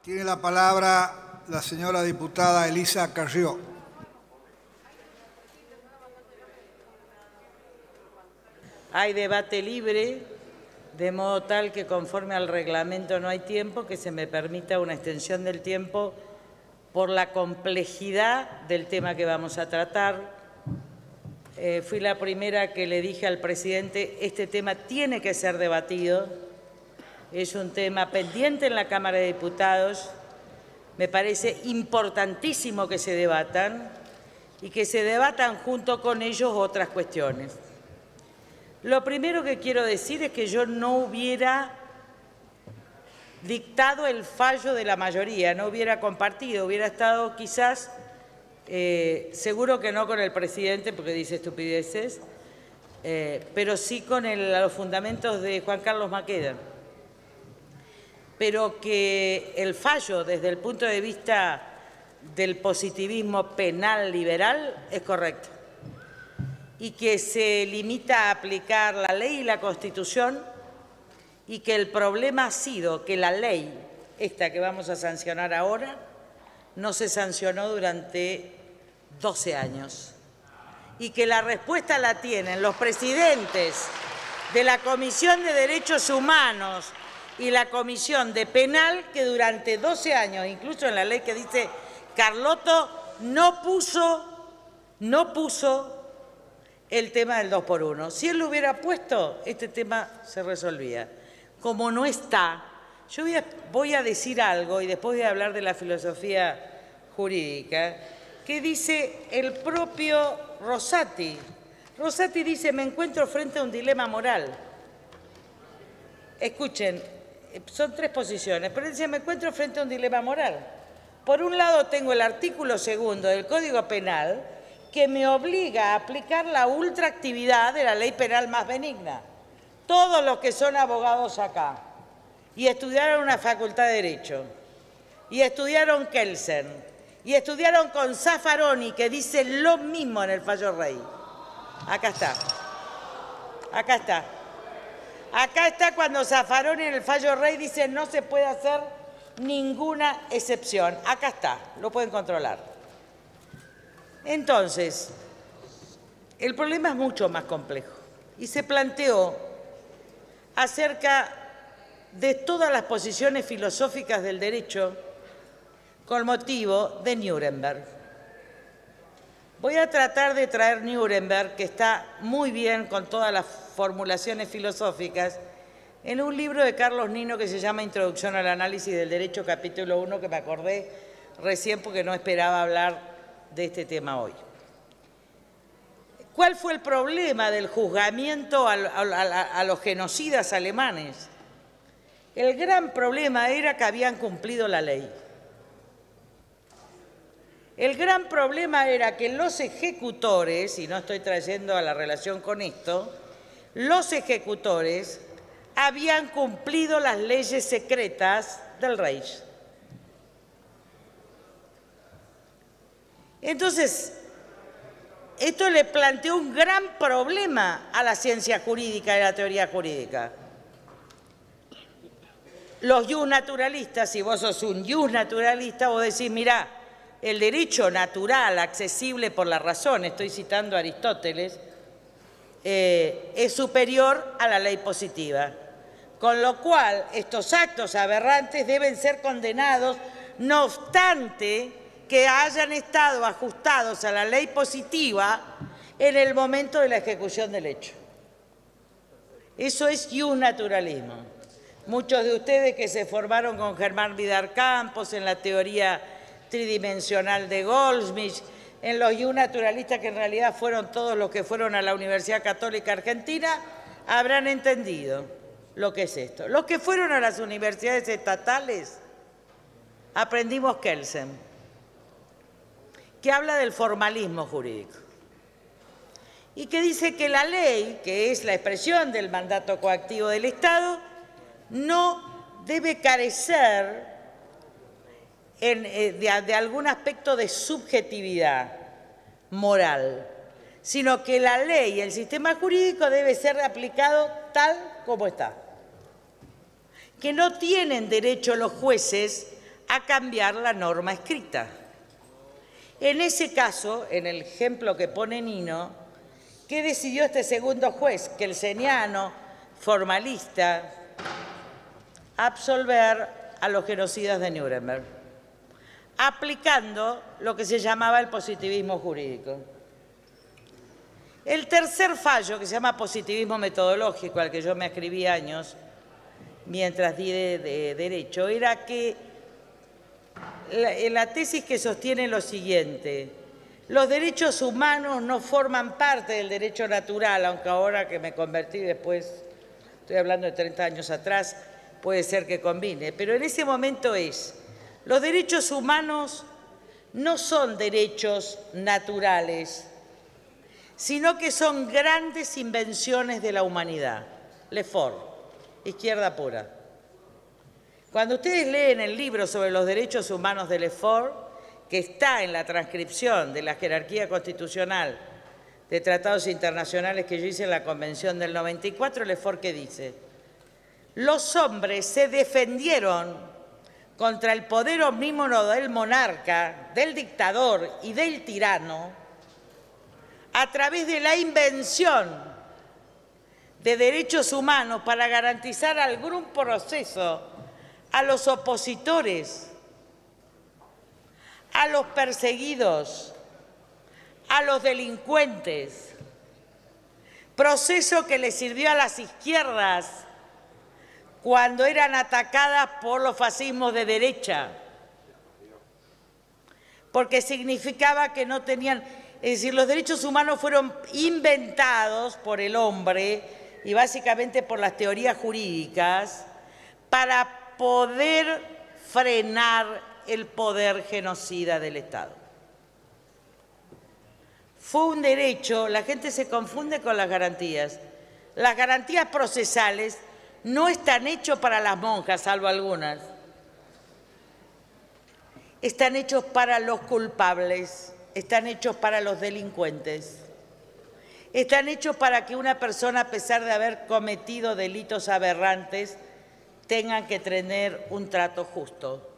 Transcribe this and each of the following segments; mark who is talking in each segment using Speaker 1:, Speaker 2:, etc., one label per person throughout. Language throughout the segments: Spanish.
Speaker 1: Tiene la palabra la señora diputada Elisa Carrió.
Speaker 2: Hay debate libre, de modo tal que conforme al reglamento no hay tiempo, que se me permita una extensión del tiempo por la complejidad del tema que vamos a tratar. Fui la primera que le dije al presidente, este tema tiene que ser debatido, es un tema pendiente en la Cámara de Diputados, me parece importantísimo que se debatan y que se debatan junto con ellos otras cuestiones. Lo primero que quiero decir es que yo no hubiera dictado el fallo de la mayoría, no hubiera compartido, hubiera estado quizás, seguro que no con el presidente porque dice estupideces, pero sí con los fundamentos de Juan Carlos Maqueda. Pero que el fallo desde el punto de vista del positivismo penal liberal es correcto y que se limita a aplicar la ley y la Constitución y que el problema ha sido que la ley, esta que vamos a sancionar ahora, no se sancionó durante 12 años y que la respuesta la tienen los presidentes de la Comisión de Derechos Humanos y la Comisión de Penal, que durante 12 años, incluso en la ley que dice Carlotto, no puso el tema del 2 por 1. Si él lo hubiera puesto, este tema se resolvía. Como no está, yo voy a decir algo y después voy a hablar de la filosofía jurídica, que dice el propio Rosati. Rosati dice, me encuentro frente a un dilema moral. Escuchen, son tres posiciones, pero dice, me encuentro frente a un dilema moral. Por un lado tengo el artículo 2 del Código Penal que me obliga a aplicar la ultraactividad de la ley penal más benigna. Todos los que son abogados acá y estudiaron una facultad de Derecho y estudiaron Kelsen y estudiaron con Zaffaroni, que dice lo mismo en el fallo Rey. Acá está. Acá está. Acá está cuando Zaffaroni en el fallo Rey dice no se puede hacer ninguna excepción. Acá está, lo pueden controlar. Entonces, el problema es mucho más complejo y se planteó acerca de todas las posiciones filosóficas del derecho con motivo de Nuremberg. Voy a tratar de traer Nuremberg, que está muy bien con todas las formulaciones filosóficas, en un libro de Carlos Nino que se llama Introducción al Análisis del Derecho, capítulo 1, que me acordé recién porque no esperaba hablar de este tema hoy. ¿Cuál fue el problema del juzgamiento a los genocidas alemanes? El gran problema era que habían cumplido la ley. El gran problema era que los ejecutores, y no estoy trayendo a la relación con esto, los ejecutores habían cumplido las leyes secretas del Reich. Entonces, esto le planteó un gran problema a la ciencia jurídica y a la teoría jurídica. Los justnaturalistas, si vos sos un justnaturalista, vos decís, mirá, el derecho natural, accesible por la razón, estoy citando a Aristóteles, es superior a la ley positiva. Con lo cual, estos actos aberrantes deben ser condenados, no obstante que hayan estado ajustados a la ley positiva en el momento de la ejecución del hecho. Eso es justnaturalismo. Muchos de ustedes que se formaron con Germán Vidal Campos en la teoría tridimensional de Goldsmith, en los justnaturalistas, que en realidad fueron todos los que fueron a la Universidad Católica Argentina, habrán entendido lo que es esto. Los que fueron a las universidades estatales, aprendimos Kelsen, que habla del formalismo jurídico y que dice que la ley, que es la expresión del mandato coactivo del Estado, no debe carecer de algún aspecto de subjetividad moral, sino que la ley y el sistema jurídico debe ser aplicado tal como está. Que no tienen derecho los jueces a cambiar la norma escrita. En ese caso, en el ejemplo que pone Nino, ¿qué decidió este segundo juez? Que el seniano formalista absolver a los genocidas de Nuremberg, aplicando lo que se llamaba el positivismo jurídico. El tercer fallo, que se llama positivismo metodológico, al que yo me ascribí años mientras di de Derecho, era que la tesis que sostiene lo siguiente: los derechos humanos no forman parte del derecho natural, aunque ahora que me convertí después, estoy hablando de 30 años atrás, puede ser que combine, pero en ese momento los derechos humanos no son derechos naturales, sino que son grandes invenciones de la humanidad. Lefort, izquierda pura. Cuando ustedes leen el libro sobre los derechos humanos de Lefort, que está en la transcripción de la jerarquía constitucional de tratados internacionales que yo hice en la Convención del 94, Lefort, ¿qué dice? Los hombres se defendieron contra el poder omnímono del monarca, del dictador y del tirano a través de la invención de derechos humanos para garantizar algún proceso a los opositores, a los perseguidos, a los delincuentes, proceso que le sirvió a las izquierdas cuando eran atacadas por los fascismos de derecha, porque significaba que no tenían, es decir, los derechos humanos fueron inventados por el hombre y básicamente por las teorías jurídicas para poder frenar el poder genocida del Estado. Fue un derecho, la gente se confunde con las garantías. Las garantías procesales no están hechos para las monjas, salvo algunas. Están hechos para los culpables, están hechos para los delincuentes. Están hechos para que una persona, a pesar de haber cometido delitos aberrantes, tenga que tener un trato justo,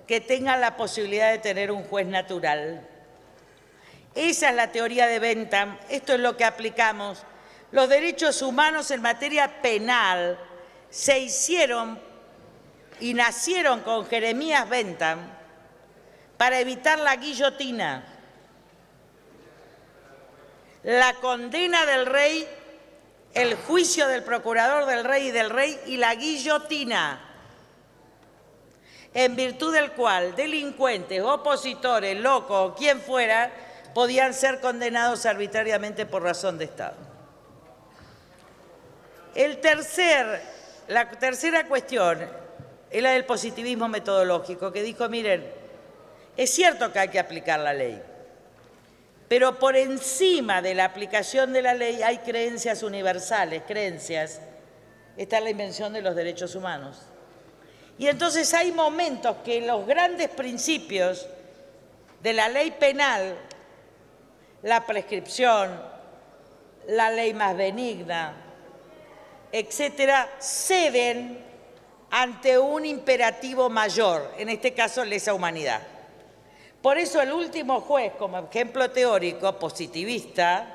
Speaker 2: que tenga la posibilidad de tener un juez natural. Esa es la teoría de Bentham, esto es lo que aplicamos. Los derechos humanos en materia penal se hicieron y nacieron con Jeremías Bentham para evitar la guillotina, la condena del rey, el juicio del procurador del rey y la guillotina, en virtud del cual delincuentes, opositores, locos o quien fuera podían ser condenados arbitrariamente por razón de Estado. La tercera cuestión es la del positivismo metodológico, que dijo, miren, es cierto que hay que aplicar la ley, pero por encima de la aplicación de la ley hay creencias universales, creencias. Esta es la invención de los derechos humanos. Y entonces hay momentos que los grandes principios de la ley penal, la prescripción, la ley más benigna, etcétera, ceden ante un imperativo mayor, en este caso lesa humanidad. Por eso el último juez, como ejemplo teórico positivista,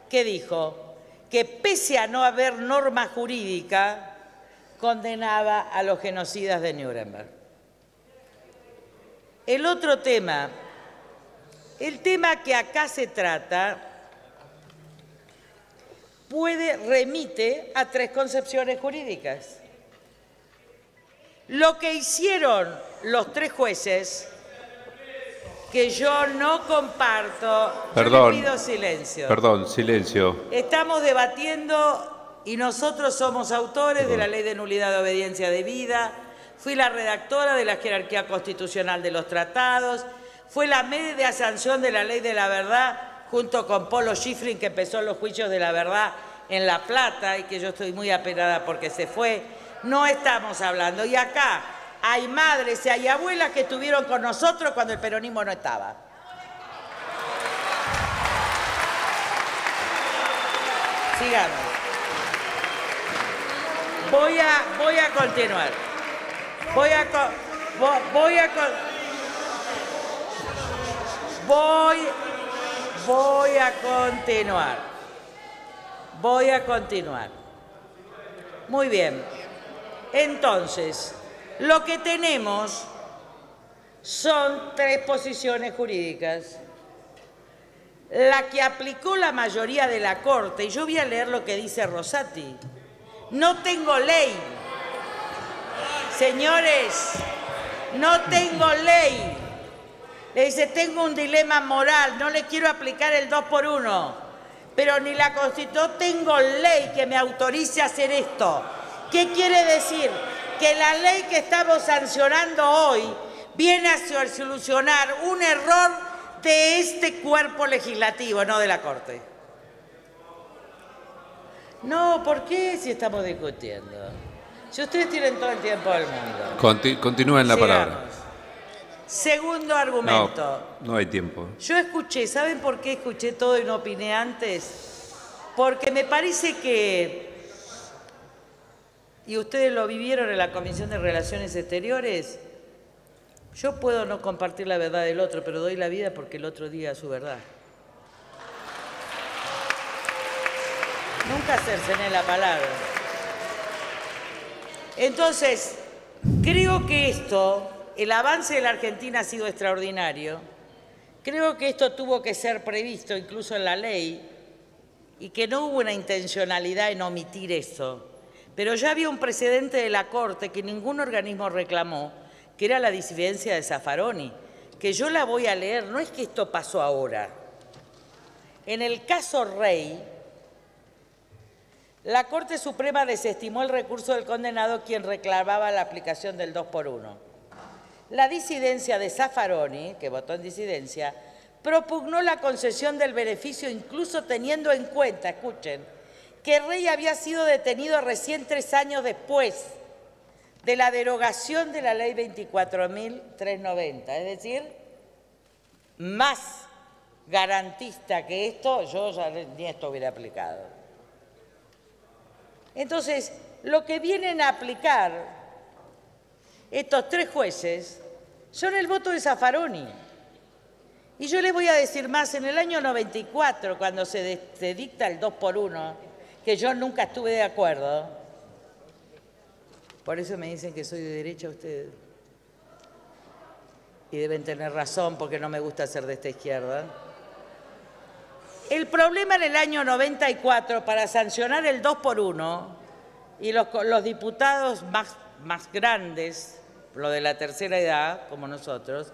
Speaker 2: que dijo que pese a no haber norma jurídica, condenaba a los genocidas de Nuremberg. El otro tema, el tema que acá se trata, remite a tres concepciones jurídicas. Lo que hicieron los tres jueces, que yo no comparto, yo le pido silencio.
Speaker 3: Perdón, silencio.
Speaker 2: Estamos debatiendo y nosotros somos autores de la Ley de Nulidad de Obediencia Debida, fui la redactora de la jerarquía constitucional de los tratados, fue la media sanción de la Ley de la Verdad, junto con Polo Schifrin, que empezó los juicios de la verdad en La Plata y que yo estoy muy apenada porque se fue. No estamos hablando. Y acá hay madres y hay abuelas que estuvieron con nosotros cuando el peronismo no estaba. Sigamos. Voy a continuar. Voy a continuar. Muy bien. Entonces, lo que tenemos son tres posiciones jurídicas. La que aplicó la mayoría de la Corte, y yo voy a leer lo que dice Rosati. No tengo ley. Señores, no tengo ley. Le dice, tengo un dilema moral, no le quiero aplicar el 2 por 1, pero ni la Constitución, no tengo ley que me autorice a hacer esto. ¿Qué quiere decir? Que la ley que estamos sancionando hoy viene a solucionar un error de este cuerpo legislativo, no de la Corte. No, ¿por qué si estamos discutiendo? Si ustedes tienen todo el tiempo del mundo.
Speaker 3: Continúen la palabra.
Speaker 2: Segundo argumento.
Speaker 3: No hay tiempo.
Speaker 2: Yo escuché, ¿saben por qué escuché todo y no opiné antes? Porque me parece que, y ustedes lo vivieron en la Comisión de Relaciones Exteriores, yo puedo no compartir la verdad del otro, pero doy la vida porque el otro diga su verdad. Nunca cercené la palabra. Entonces, creo que el avance de la Argentina ha sido extraordinario. Creo que esto tuvo que ser previsto incluso en la ley y que no hubo una intencionalidad en omitir eso. Pero ya había un precedente de la Corte que ningún organismo reclamó, que era la disidencia de Zaffaroni, que yo la voy a leer, no es que esto pasó ahora. En el caso Rey, la Corte Suprema desestimó el recurso del condenado quien reclamaba la aplicación del 2 por 1. La disidencia de Zaffaroni, que votó en disidencia, propugnó la concesión del beneficio incluso teniendo en cuenta, escuchen, que Rey había sido detenido recién 3 años después de la derogación de la Ley 24.390, es decir, más garantista que esto, yo ya ni esto hubiera aplicado. Entonces, lo que vienen a aplicar estos 3 jueces son el voto de Zaffaroni. Y yo les voy a decir más, en el año 94, cuando se dicta el 2 por 1, que yo nunca estuve de acuerdo, por eso me dicen que soy de derecha ustedes, y deben tener razón porque no me gusta ser de esta izquierda. El problema en el año 94 para sancionar el 2 por 1 y los diputados más grandes, lo de la tercera edad, como nosotros,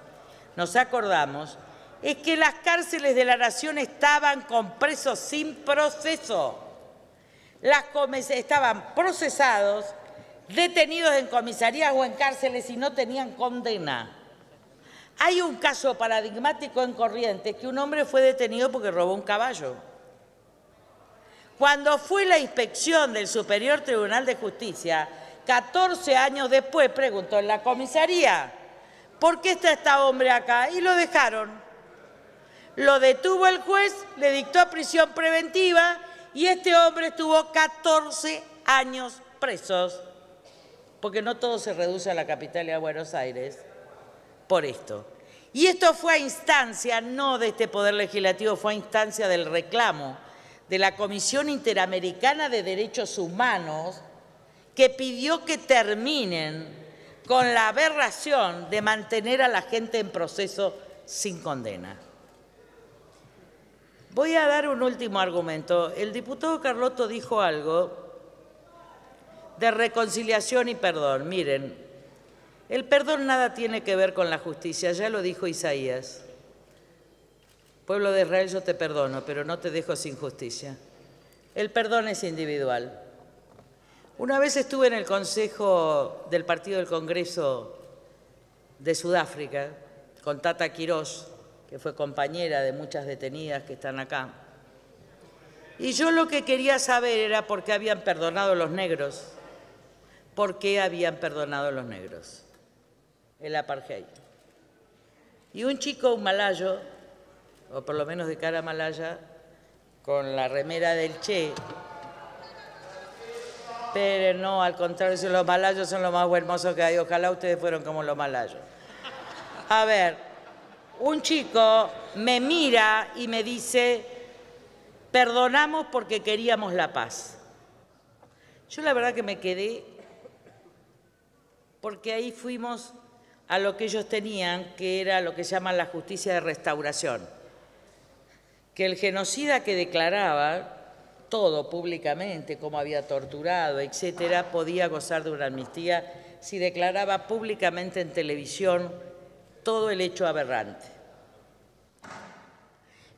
Speaker 2: nos acordamos, es que las cárceles de la nación estaban con presos sin proceso. Estaban procesados, detenidos en comisarías o en cárceles y no tenían condena. Hay un caso paradigmático en Corrientes que un hombre fue detenido porque robó un caballo. Cuando fue la inspección del Superior Tribunal de Justicia, 14 años después, preguntó en la comisaría, ¿por qué está este hombre acá? Y lo dejaron. Lo detuvo el juez, le dictó prisión preventiva y este hombre estuvo 14 años presos, porque no todo se reduce a la capital y a Buenos Aires, por esto. Y esto fue a instancia, no de este Poder Legislativo, fue a instancia del reclamo de la Comisión Interamericana de Derechos Humanos, que pidió que terminen con la aberración de mantener a la gente en proceso sin condena. Voy a dar un último argumento. El diputado Carlotto dijo algo de reconciliación y perdón. Miren, el perdón nada tiene que ver con la justicia, ya lo dijo Isaías. Pueblo de Israel, yo te perdono, pero no te dejo sin justicia. El perdón es individual. Una vez estuve en el Consejo del Partido del Congreso de Sudáfrica con Tata Quirós, que fue compañera de muchas detenidas que están acá. Y yo lo que quería saber era por qué habían perdonado a los negros. ¿Por qué habían perdonado a los negros? El apartheid. Y un chico, un malayo, o por lo menos de cara malaya, con la remera del Che, Pero no, al contrario, si los malayos son los más hermosos que hay. Ojalá ustedes fueran como los malayos. A ver, un chico me mira y me dice, perdonamos porque queríamos la paz. Yo la verdad que me quedé porque ahí fuimos a lo que ellos tenían, que era lo que llaman la justicia de restauración. Que el genocida que declaraba todo públicamente, cómo había torturado, etcétera, podía gozar de una amnistía si declaraba públicamente en televisión todo el hecho aberrante.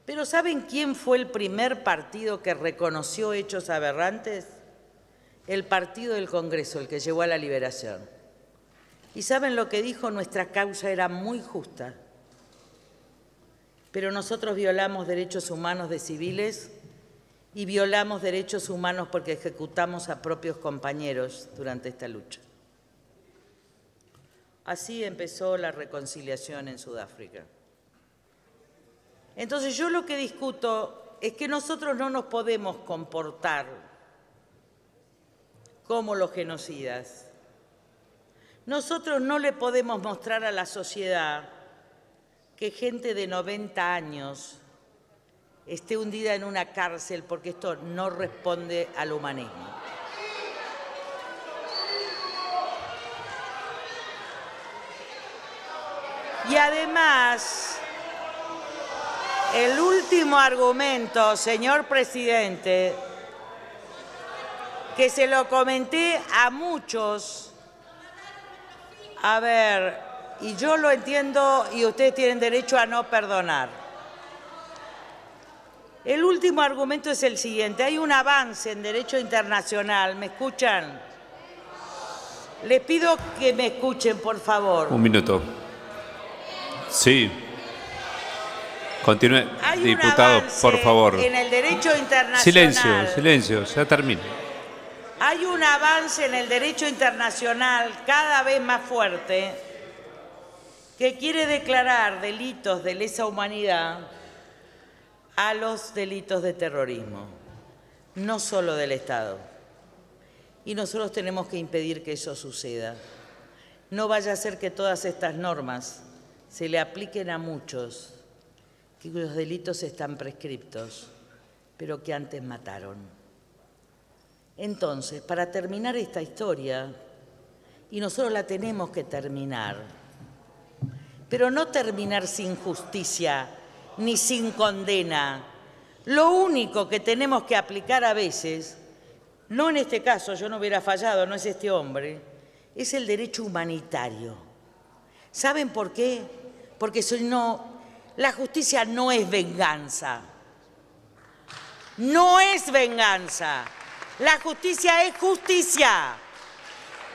Speaker 2: Pero ¿saben quién fue el primer partido que reconoció hechos aberrantes? El Partido del Congreso, el que llevó a la liberación. ¿Y saben lo que dijo? Nuestra causa era muy justa, pero nosotros violamos derechos humanos de civiles y violamos derechos humanos porque ejecutamos a propios compañeros durante esta lucha. Así empezó la reconciliación en Sudáfrica. Entonces yo lo que discuto es que nosotros no nos podemos comportar como los genocidas. Nosotros no le podemos mostrar a la sociedad que gente de 90 años esté hundida en una cárcel porque esto no responde al humanismo. Y además, el último argumento, señor presidente, que se lo comenté a muchos, a ver, y yo lo entiendo y ustedes tienen derecho a no perdonar. El último argumento es el siguiente, hay un avance en derecho internacional, ¿me escuchan? Les pido que me escuchen, por favor.
Speaker 3: Un minuto. Sí. Continúe, diputado, por favor.
Speaker 2: En el derecho internacional.
Speaker 3: Silencio, silencio, ya termina.
Speaker 2: Hay un avance en el derecho internacional cada vez más fuerte que quiere declarar delitos de lesa humanidad a los delitos de terrorismo, no solo del Estado. Y nosotros tenemos que impedir que eso suceda. No vaya a ser que todas estas normas se le apliquen a muchos cuyos delitos están prescriptos, pero que antes mataron. Entonces, para terminar esta historia, y nosotros la tenemos que terminar, pero no terminar sin justicia ni sin condena. Lo único que tenemos que aplicar a veces, no en este caso, yo no hubiera fallado, no es este hombre, es el derecho humanitario. ¿Saben por qué? Porque si no, la justicia no es venganza. No es venganza. La justicia es justicia.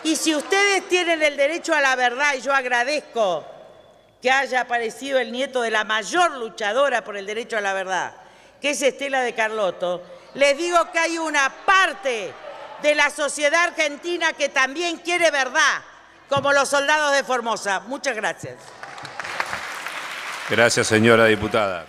Speaker 2: Y si ustedes tienen el derecho a la verdad, y yo agradezco que haya aparecido el nieto de la mayor luchadora por el derecho a la verdad, que es Estela de Carlotto, les digo que hay una parte de la sociedad argentina que también quiere verdad, como los soldados de Formosa. Muchas gracias.
Speaker 3: Gracias, señora diputada.